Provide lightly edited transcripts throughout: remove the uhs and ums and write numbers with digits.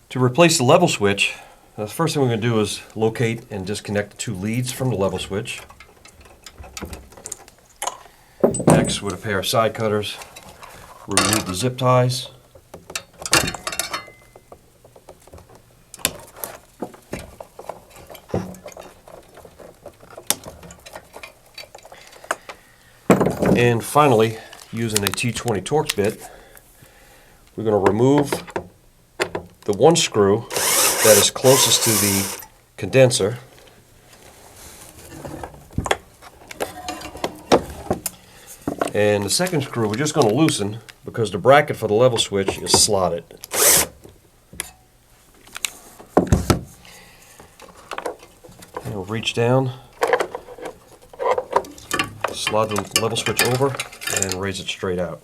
To replace the level switch, the first thing we're going to do is locate and disconnect the two leads from the level switch. Next, with a pair of side cutters, remove the zip ties. And finally, using a T-20 Torx bit, we're going to remove the one screw that is closest to the condenser. And the second screw we're just going to loosen because the bracket for the level switch is slotted. And we'll reach down, slide the level switch over, and raise it straight out.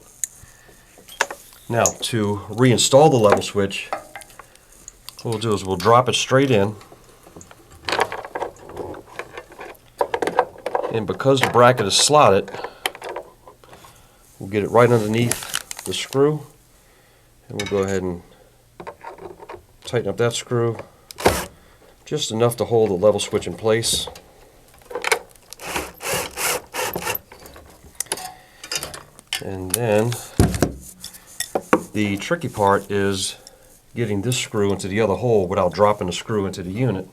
Now, to reinstall the level switch, what we'll do is we'll drop it straight in, and because the bracket is slotted, we'll get it right underneath the screw, and we'll go ahead and tighten up that screw just enough to hold the level switch in place. And then the tricky part is getting this screw into the other hole without dropping the screw into the unit.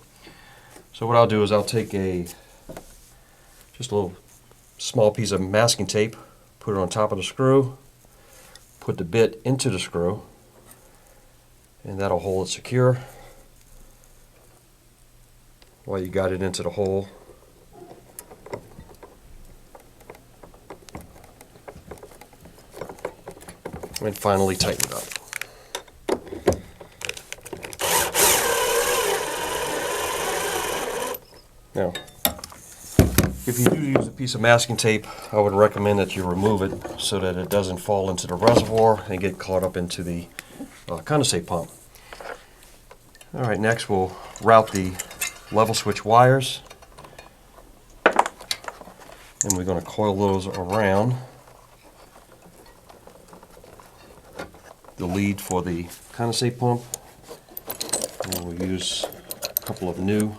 So what I'll do is I'll take just a little small piece of masking tape, put it on top of the screw, put the bit into the screw, and that'll hold it secure while you got it into the hole. And finally tighten it up. Now, if you do use a piece of masking tape, I would recommend that you remove it so that it doesn't fall into the reservoir and get caught up into the condensate pump. Alright, next we'll route the level switch wires, and we're going to coil those around the lead for the condensate pump. And we'll use a couple of new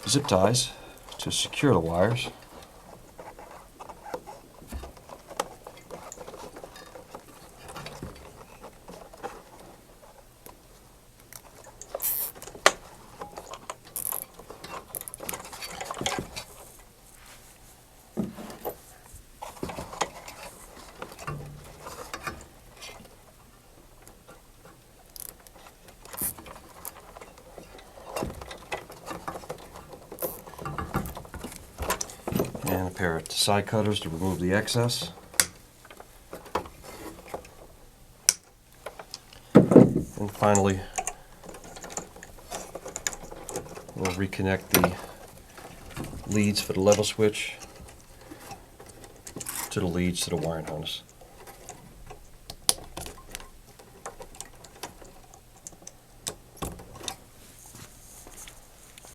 zip ties to secure the wires. And a pair of side cutters to remove the excess. And finally, we'll reconnect the leads for the level switch to the leads to the wiring harness.